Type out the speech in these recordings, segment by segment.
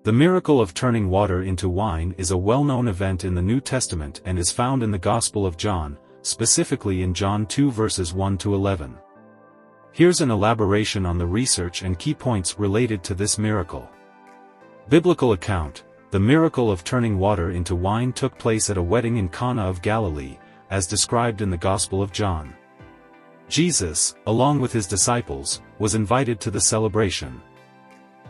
The miracle of turning water into wine is a well-known event in the New Testament and is found in the Gospel of John, specifically in John 2 verses 1 to 11. Here's an elaboration on the research and key points related to this miracle. Biblical account: the miracle of turning water into wine took place at a wedding in Cana of Galilee, as described in the Gospel of John. Jesus, along with his disciples, was invited to the celebration.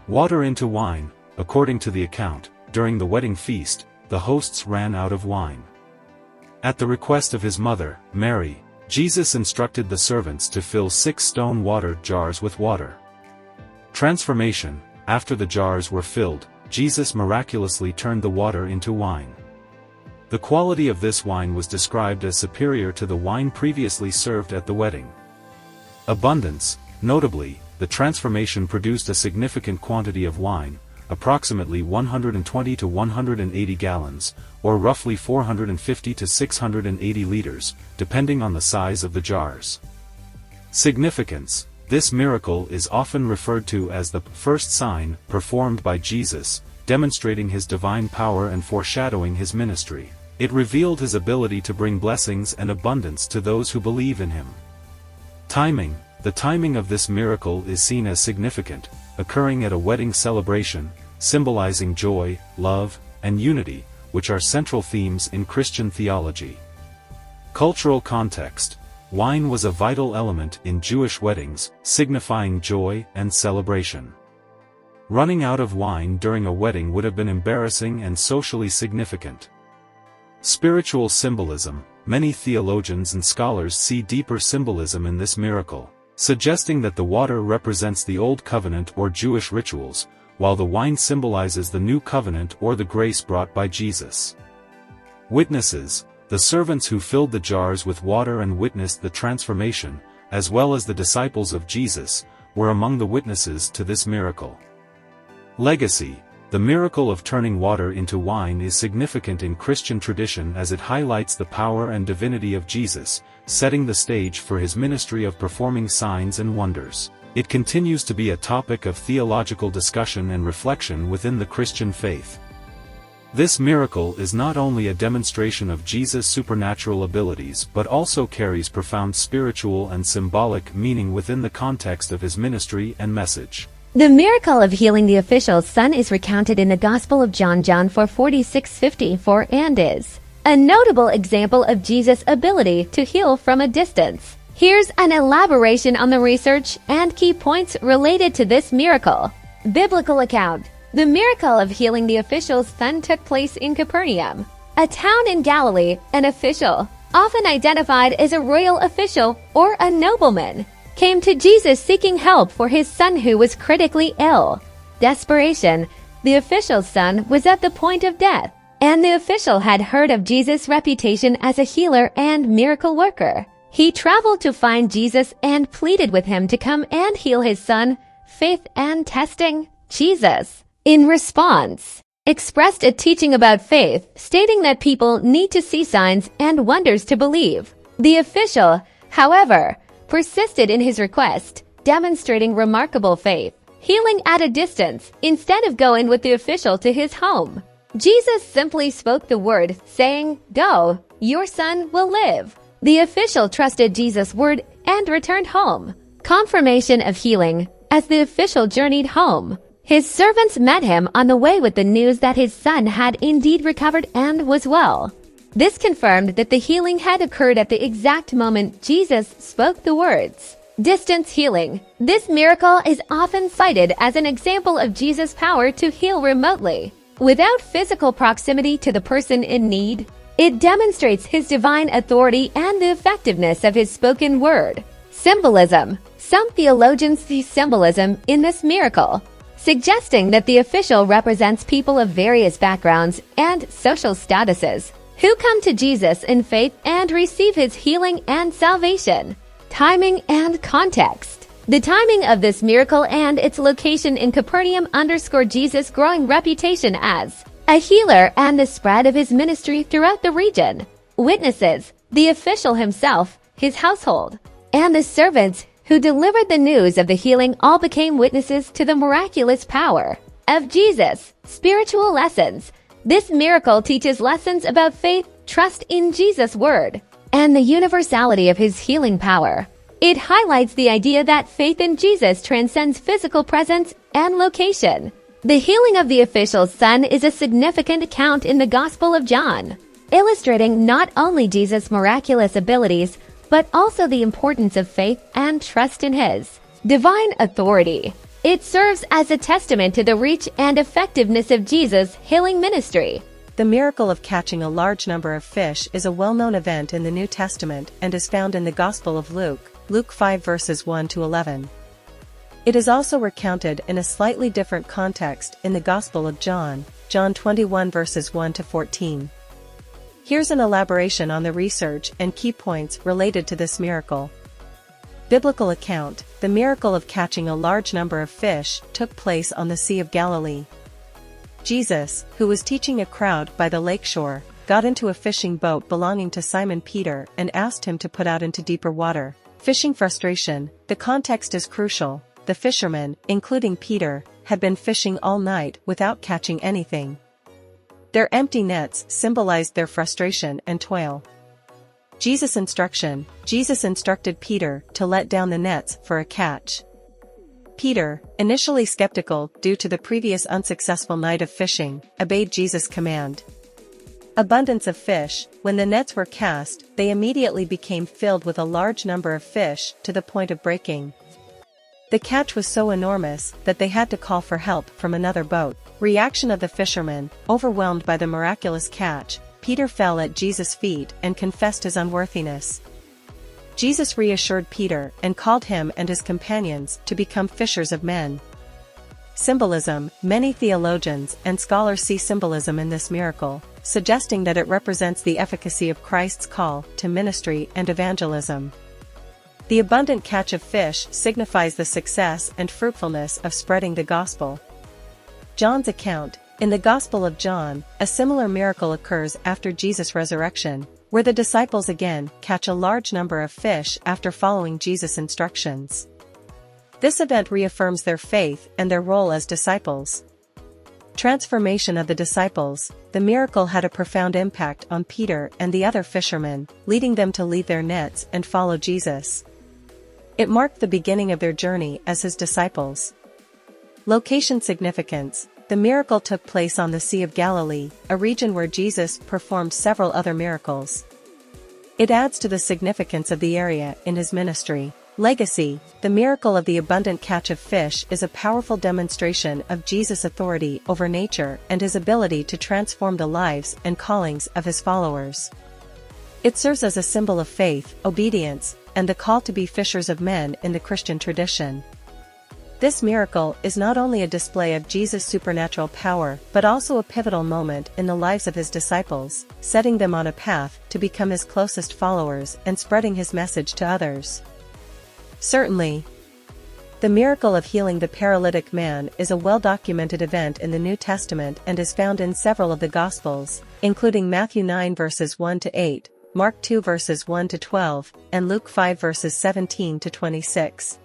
Water into wine. According to the account, during the wedding feast, the hosts ran out of wine. At the request of his mother, Mary, Jesus instructed the servants to fill 6 stone water jars with water. Transformation: after the jars were filled, Jesus miraculously turned the water into wine. The quality of this wine was described as superior to the wine previously served at the wedding. Abundance: notably, the transformation produced a significant quantity of wine, approximately 120 to 180 gallons, or roughly 450 to 680 liters, depending on the size of the jars. Significance: this miracle is often referred to as the first sign performed by Jesus, demonstrating his divine power and foreshadowing his ministry. It revealed his ability to bring blessings and abundance to those who believe in him. Timing: the timing of this miracle is seen as significant, occurring at a wedding celebration, symbolizing joy, love, and unity, which are central themes in Christian theology. Cultural context: wine was a vital element in Jewish weddings, signifying joy and celebration. Running out of wine during a wedding would have been embarrassing and socially significant. Spiritual symbolism: many theologians and scholars see deeper symbolism in this miracle, suggesting that the water represents the Old Covenant or Jewish rituals, while the wine symbolizes the New Covenant or the grace brought by Jesus. Witnesses: the servants who filled the jars with water and witnessed the transformation, as well as the disciples of Jesus, were among the witnesses to this miracle. Legacy: the miracle of turning water into wine is significant in Christian tradition as it highlights the power and divinity of Jesus, setting the stage for his ministry of performing signs and wonders. It continues to be a topic of theological discussion and reflection within the Christian faith. This miracle is not only a demonstration of Jesus' supernatural abilities but also carries profound spiritual and symbolic meaning within the context of his ministry and message. The miracle of healing the official's son is recounted in the Gospel of John 4:46-54 and is a notable example of Jesus' ability to heal from a distance. Here's an elaboration on the research and key points related to this miracle. Biblical account: the miracle of healing the official's son took place in Capernaum, a town in Galilee. An official, often identified as a royal official or a nobleman, came to Jesus seeking help for his son who was critically ill. Desperation: the official's son was at the point of death, and the official had heard of Jesus' reputation as a healer and miracle worker. He traveled to find Jesus and pleaded with him to come and heal his son. Faith and testing: Jesus, in response, expressed a teaching about faith, stating that people need to see signs and wonders to believe. The official, however, persisted in his request, demonstrating remarkable faith, healing at a distance instead of going with the official to his home. Jesus simply spoke the word, saying, "Go, your son will live." The official trusted Jesus' word and returned home. Confirmation of healing: as the official journeyed home, his servants met him on the way with the news that his son had indeed recovered and was well. This confirmed that the healing had occurred at the exact moment Jesus spoke the words. Distance healing: this miracle is often cited as an example of Jesus' power to heal remotely, without physical proximity to the person in need. It demonstrates his divine authority and the effectiveness of his spoken word. Symbolism: some theologians see symbolism in this miracle, suggesting that the official represents people of various backgrounds and social statuses, who come to Jesus in faith and receive his healing and salvation. Timing and context: the timing of this miracle and its location in Capernaum underscore Jesus' growing reputation as a healer and the spread of his ministry throughout the region. Witnesses: the official himself, his household, and the servants who delivered the news of the healing all became witnesses to the miraculous power. of Jesus. Spiritual lessons. This miracle teaches lessons about faith, trust in Jesus' word, and the universality of his healing power. It highlights the idea that faith in Jesus transcends physical presence and location. The healing of the official's son is a significant account in the Gospel of John, illustrating not only Jesus' miraculous abilities, but also the importance of faith and trust in his divine authority. It serves as a testament to the reach and effectiveness of Jesus' healing ministry. The miracle of catching a large number of fish is a well-known event in the New Testament and is found in the Gospel of Luke, Luke 5 verses 1 to 11. It is also recounted in a slightly different context in the Gospel of John, John 21 verses 1 to 14. Here's an elaboration on the research and key points related to this miracle. Biblical account: the miracle of catching a large number of fish took place on the Sea of Galilee. Jesus, who was teaching a crowd by the lakeshore, got into a fishing boat belonging to Simon Peter and asked him to put out into deeper water. Fishing frustration. The context is crucial. The fishermen, including Peter, had been fishing all night without catching anything. Their empty nets symbolized their frustration and toil. Jesus' instruction: Jesus instructed Peter to let down the nets for a catch. Peter, initially skeptical due to the previous unsuccessful night of fishing, obeyed Jesus' command. Abundance of fish. When the nets were cast, they immediately became filled with a large number of fish to the point of breaking. The catch was so enormous that they had to call for help from another boat. Reaction of the fishermen: overwhelmed by the miraculous catch, Peter fell at Jesus' feet and confessed his unworthiness. Jesus reassured Peter and called him and his companions to become fishers of men. Symbolism. Many theologians and scholars see symbolism in this miracle, suggesting that it represents the efficacy of Christ's call to ministry and evangelism. The abundant catch of fish signifies the success and fruitfulness of spreading the gospel. John's account: in the Gospel of John, a similar miracle occurs after Jesus' resurrection, where the disciples again catch a large number of fish after following Jesus' instructions. This event reaffirms their faith and their role as disciples. Transformation of the disciples. The miracle had a profound impact on Peter and the other fishermen, leading them to leave their nets and follow Jesus. It marked the beginning of their journey as his disciples. Location significance. The miracle took place on the Sea of Galilee, a region where Jesus performed several other miracles. It adds to the significance of the area in his ministry. Legacy. The miracle of the abundant catch of fish is a powerful demonstration of Jesus' authority over nature and his ability to transform the lives and callings of his followers. It serves as a symbol of faith, obedience, and the call to be fishers of men in the Christian tradition. This miracle is not only a display of Jesus' supernatural power but also a pivotal moment in the lives of his disciples, setting them on a path to become his closest followers and spreading his message to others. Certainly, the miracle of healing the paralytic man is a well-documented event in the New Testament and is found in several of the Gospels, including Matthew 9 verses 1 to 8, Mark 2 verses 1 to 12, and Luke 5 verses 17 to 26.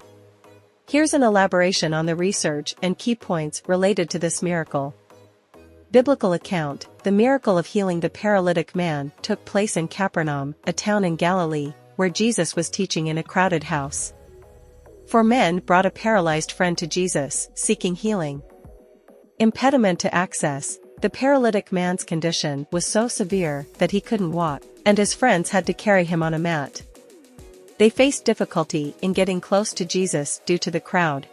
Here's an elaboration on the research and key points related to this miracle. Biblical account: the miracle of healing the paralytic man took place in Capernaum, a town in Galilee, where Jesus was teaching in a crowded house. 4 men brought a paralyzed friend to Jesus, seeking healing. Impediment to access: the paralytic man's condition was so severe that he couldn't walk, and his friends had to carry him on a mat. They faced difficulty in getting close to Jesus due to the crowd.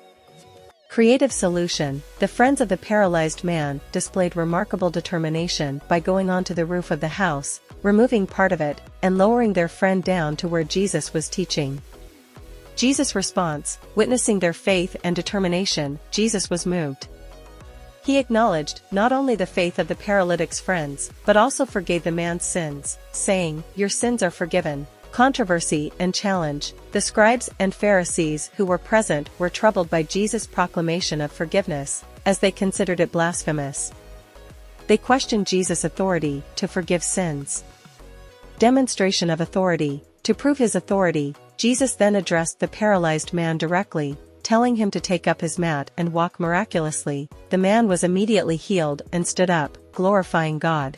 Creative solution: the friends of the paralyzed man displayed remarkable determination by going onto the roof of the house, removing part of it, and lowering their friend down to where Jesus was teaching. Jesus' response: witnessing their faith and determination, Jesus was moved. He acknowledged not only the faith of the paralytic's friends, but also forgave the man's sins, saying, "Your sins are forgiven." Controversy and challenge: the scribes and Pharisees who were present were troubled by Jesus' proclamation of forgiveness, as they considered it blasphemous. They questioned Jesus' authority to forgive sins. Demonstration of authority: to prove his authority, Jesus then addressed the paralyzed man directly, telling him to take up his mat and walk miraculously. The man was immediately healed and stood up, glorifying God.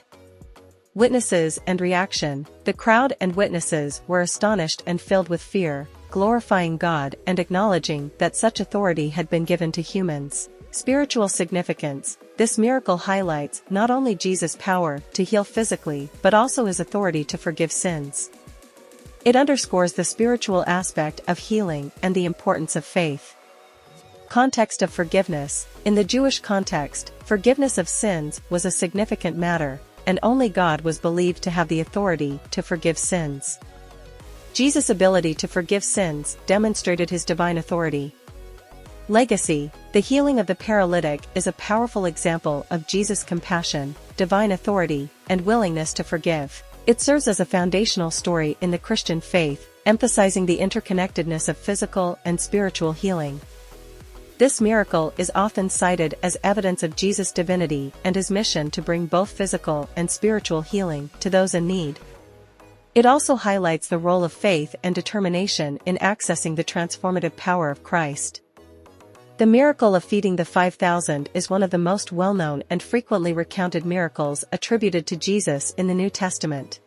Witnesses and reaction. The crowd and witnesses were astonished and filled with fear, glorifying God and acknowledging that such authority had been given to humans. Spiritual significance. This miracle highlights not only Jesus' power to heal physically but also his authority to forgive sins. It underscores the spiritual aspect of healing and the importance of faith. Context of forgiveness. In the Jewish context, forgiveness of sins was a significant matter, and only God was believed to have the authority to forgive sins. Jesus' ability to forgive sins demonstrated his divine authority. Legacy. The healing of the paralytic is a powerful example of Jesus' compassion, divine authority, and willingness to forgive. It serves as a foundational story in the Christian faith, emphasizing the interconnectedness of physical and spiritual healing. This miracle is often cited as evidence of Jesus' divinity and his mission to bring both physical and spiritual healing to those in need. It also highlights the role of faith and determination in accessing the transformative power of Christ. The miracle of feeding the 5,000 is one of the most well-known and frequently recounted miracles attributed to Jesus in the New Testament.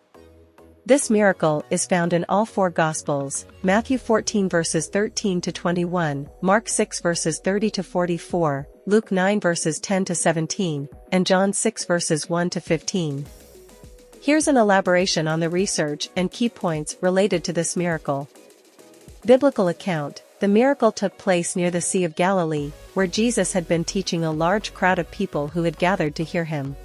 This miracle is found in all four Gospels: Matthew 14 verses 13 to 21, Mark 6 verses 30 to 44, Luke 9 verses 10 to 17, and John 6 verses 1 to 15. Here's an elaboration on the research and key points related to this miracle. Biblical account. The miracle took place near the Sea of Galilee, where Jesus had been teaching a large crowd of people who had gathered to hear him.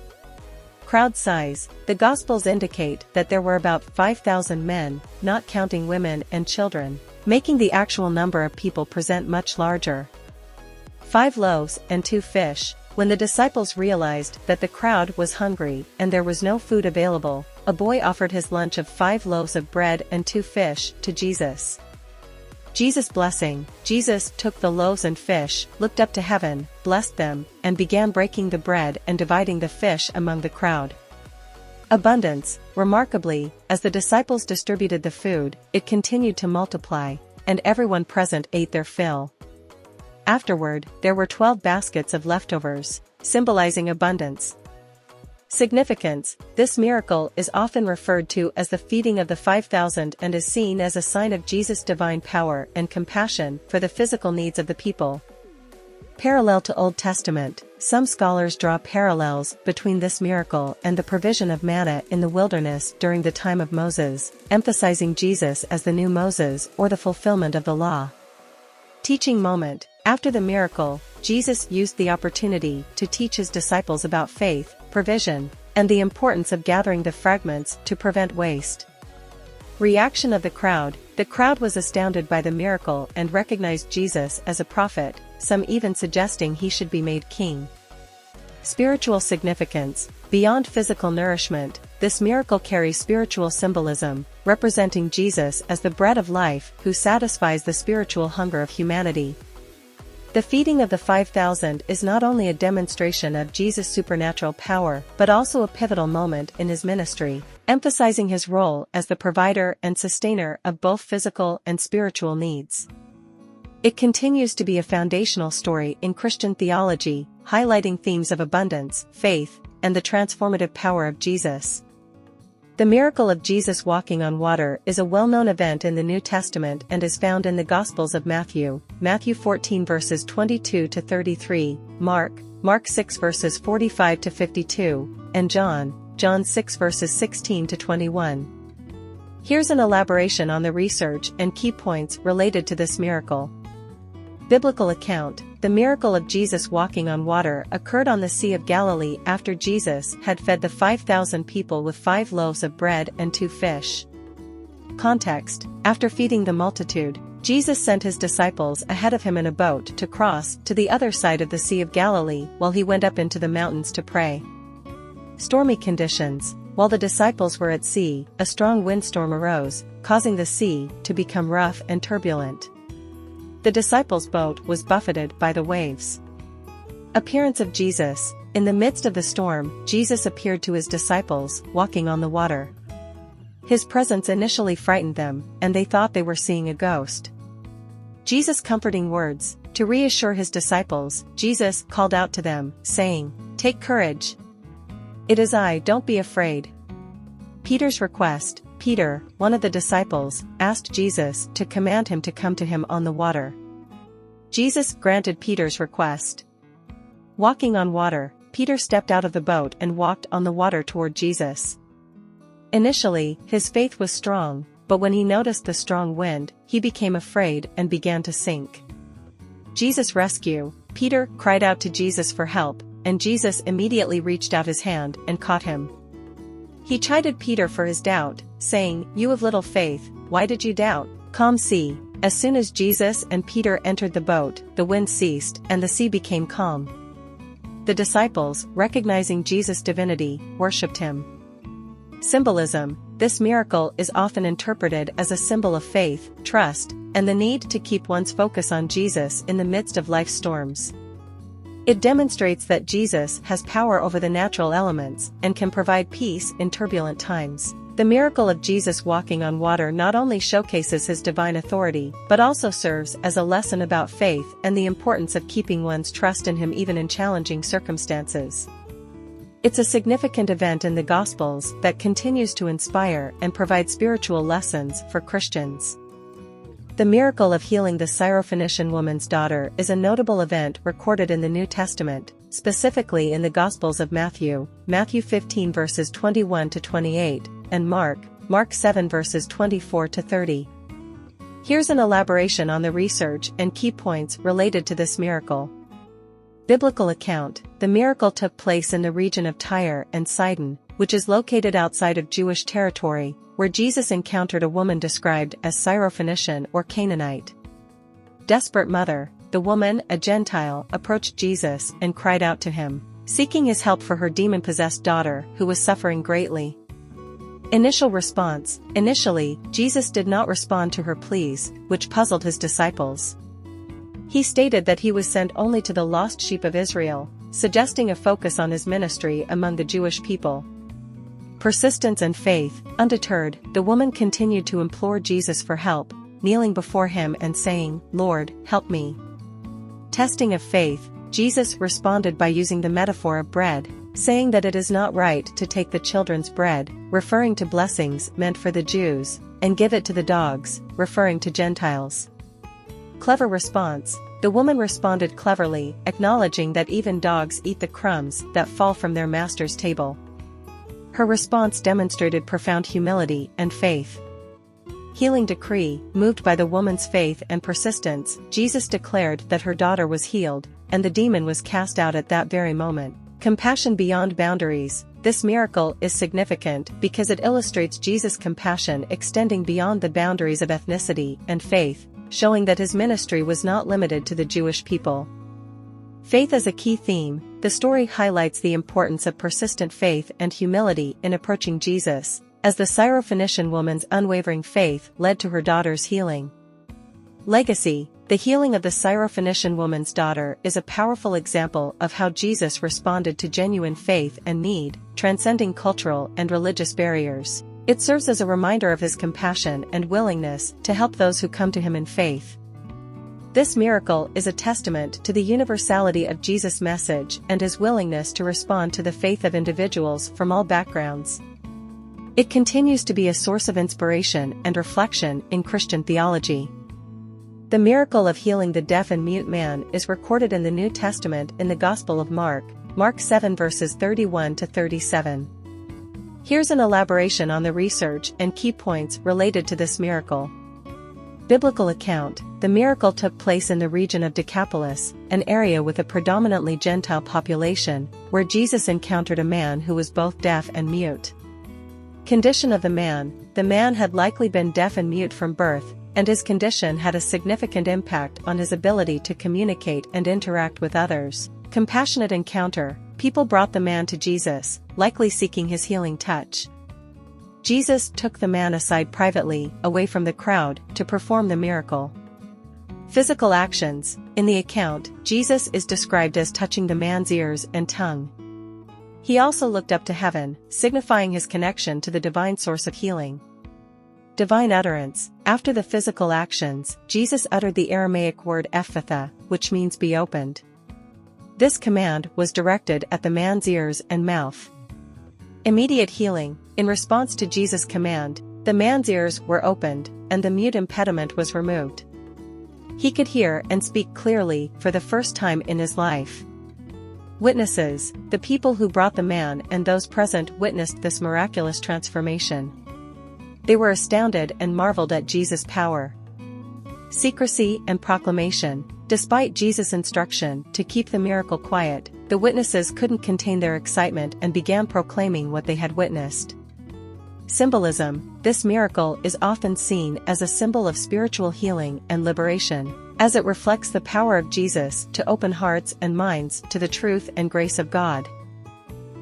Crowd size. The Gospels indicate that there were about 5,000 men, not counting women and children, making the actual number of people present much larger. 5 loaves and 2 fish. When the disciples realized that the crowd was hungry and there was no food available, a boy offered his lunch of 5 loaves of bread and 2 fish to Jesus. Jesus' blessing. Jesus took the loaves and fish, looked up to heaven, blessed them, and began breaking the bread and dividing the fish among the crowd. Abundance. Remarkably, as the disciples distributed the food, it continued to multiply, and everyone present ate their fill. Afterward, there were 12 baskets of leftovers, symbolizing abundance. Significance. This miracle is often referred to as the feeding of the 5,000 and is seen as a sign of Jesus' divine power and compassion for the physical needs of the people. Parallel to Old Testament. Some scholars draw parallels between this miracle and the provision of manna in the wilderness during the time of Moses, emphasizing Jesus as the new Moses or the fulfillment of the law. Teaching moment. After the miracle, Jesus used the opportunity to teach his disciples about faith, provision, and the importance of gathering the fragments to prevent waste. Reaction of the crowd. The crowd was astounded by the miracle and recognized Jesus as a prophet, some even suggesting he should be made king. Spiritual significance. Beyond physical nourishment, this miracle carries spiritual symbolism, representing Jesus as the bread of life who satisfies the spiritual hunger of humanity. The feeding of the 5,000 is not only a demonstration of Jesus' supernatural power but also a pivotal moment in his ministry, emphasizing his role as the provider and sustainer of both physical and spiritual needs. It continues to be a foundational story in Christian theology, highlighting themes of abundance, faith, and the transformative power of Jesus. The miracle of Jesus walking on water is a well-known event in the New Testament and is found in the Gospels of Matthew 14 verses 22 to 33, Mark 6 verses 45 to 52, and John 6 verses 16 to 21. Here's an elaboration on the research and key points related to this miracle. Biblical account. The miracle of Jesus walking on water occurred on the Sea of Galilee after Jesus had fed the 5,000 people with 5 loaves of bread and 2 fish. Context. After feeding the multitude, Jesus sent his disciples ahead of him in a boat to cross to the other side of the Sea of Galilee while he went up into the mountains to pray. Stormy conditions. While the disciples were at sea, a strong windstorm arose, causing the sea to become rough and turbulent. The disciples' boat was buffeted by the waves. Appearance of Jesus. In the midst of the storm, Jesus appeared to his disciples, walking on the water. His presence initially frightened them, and they thought they were seeing a ghost. Jesus' comforting words. To reassure his disciples, Jesus called out to them, saying, "Take courage. It is I, don't be afraid." Peter's request. Peter, one of the disciples, asked Jesus to command him to come to him on the water. Jesus granted Peter's request. Walking on water, Peter stepped out of the boat and walked on the water toward Jesus. Initially, his faith was strong, but when he noticed the strong wind, he became afraid and began to sink. Jesus' rescue. Peter cried out to Jesus for help, and Jesus immediately reached out his hand and caught him. He chided Peter for his doubt, saying, "You of little faith, why did you doubt?" Calm sea. As soon as Jesus and Peter entered the boat, the wind ceased and the sea became calm. The disciples, recognizing Jesus' divinity, worshipped him. Symbolism. This miracle is often interpreted as a symbol of faith, trust, and the need to keep one's focus on Jesus in the midst of life's storms. It demonstrates that Jesus has power over the natural elements and can provide peace in turbulent times. The miracle of Jesus walking on water not only showcases his divine authority, but also serves as a lesson about faith and the importance of keeping one's trust in him even in challenging circumstances. It's a significant event in the Gospels that continues to inspire and provide spiritual lessons for Christians. The miracle of healing the Syrophoenician woman's daughter is a notable event recorded in the New Testament, specifically in the Gospels of Matthew, Matthew 15 verses 21 to 28, and Mark 7 verses 24 to 30. Here's an elaboration on the research and key points related to this miracle. Biblical account. The miracle took place in the region of Tyre and Sidon, which is located outside of Jewish territory, where Jesus encountered a woman described as Syrophoenician or Canaanite. Desperate mother. The woman, a Gentile, approached Jesus and cried out to him, seeking his help for her demon-possessed daughter who was suffering greatly. Initial response. Initially, Jesus did not respond to her pleas, which puzzled his disciples. He stated that he was sent only to the lost sheep of Israel, suggesting a focus on his ministry among the Jewish people. Persistence and faith. Undeterred, the woman continued to implore Jesus for help, kneeling before him and saying, "Lord, help me." Testing of faith. Jesus responded by using the metaphor of bread, saying that it is not right to take the children's bread, referring to blessings meant for the Jews, and give it to the dogs, referring to Gentiles. Clever response. The woman responded cleverly, acknowledging that even dogs eat the crumbs that fall from their master's table. Her response demonstrated profound humility and faith. Healing decree. Moved by the woman's faith and persistence, Jesus declared that her daughter was healed, and the demon was cast out at that very moment. Compassion beyond boundaries. This miracle is significant because it illustrates Jesus' compassion extending beyond the boundaries of ethnicity and faith, showing that his ministry was not limited to the Jewish people. Faith as a key theme. The story highlights the importance of persistent faith and humility in approaching Jesus, as the Syrophoenician woman's unwavering faith led to her daughter's healing. Legacy. The healing of the Syrophoenician woman's daughter is a powerful example of how Jesus responded to genuine faith and need, transcending cultural and religious barriers. It serves as a reminder of his compassion and willingness to help those who come to him in faith. This miracle is a testament to the universality of Jesus' message and his willingness to respond to the faith of individuals from all backgrounds. It continues to be a source of inspiration and reflection in Christian theology. The miracle of healing the deaf and mute man is recorded in the New Testament in the Gospel of Mark, Mark 7 verses 31 to 37. Here's an elaboration on the research and key points related to this miracle. Biblical account. The miracle took place in the region of Decapolis, an area with a predominantly Gentile population, where Jesus encountered a man who was both deaf and mute. Condition of the man. The man had likely been deaf and mute from birth, and his condition had a significant impact on his ability to communicate and interact with others. Compassionate encounter. People brought the man to Jesus, likely seeking his healing touch. Jesus took the man aside privately, away from the crowd, to perform the miracle. Physical actions. In the account, Jesus is described as touching the man's ears and tongue. He also looked up to heaven, signifying his connection to the divine source of healing. Divine utterance. After the physical actions, Jesus uttered the Aramaic word Ephphatha, which means be opened. This command was directed at the man's ears and mouth. Immediate healing. In response to Jesus' command, the man's ears were opened, and the mute impediment was removed. He could hear and speak clearly for the first time in his life. Witnesses. The people who brought the man and those present witnessed this miraculous transformation. They were astounded and marveled at Jesus' power. Secrecy and proclamation. Despite Jesus' instruction to keep the miracle quiet, the witnesses couldn't contain their excitement and began proclaiming what they had witnessed. Symbolism. This miracle is often seen as a symbol of spiritual healing and liberation, as it reflects the power of Jesus to open hearts and minds to the truth and grace of God.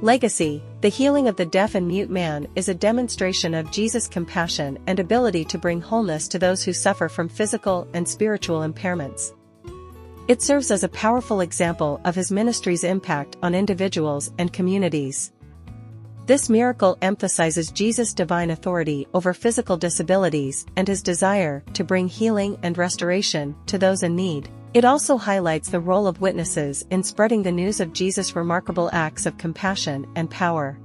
Legacy. The healing of the deaf and mute man is a demonstration of Jesus' compassion and ability to bring wholeness to those who suffer from physical and spiritual impairments. It serves as a powerful example of his ministry's impact on individuals and communities. This miracle emphasizes Jesus' divine authority over physical disabilities and his desire to bring healing and restoration to those in need. It also highlights the role of witnesses in spreading the news of Jesus' remarkable acts of compassion and power.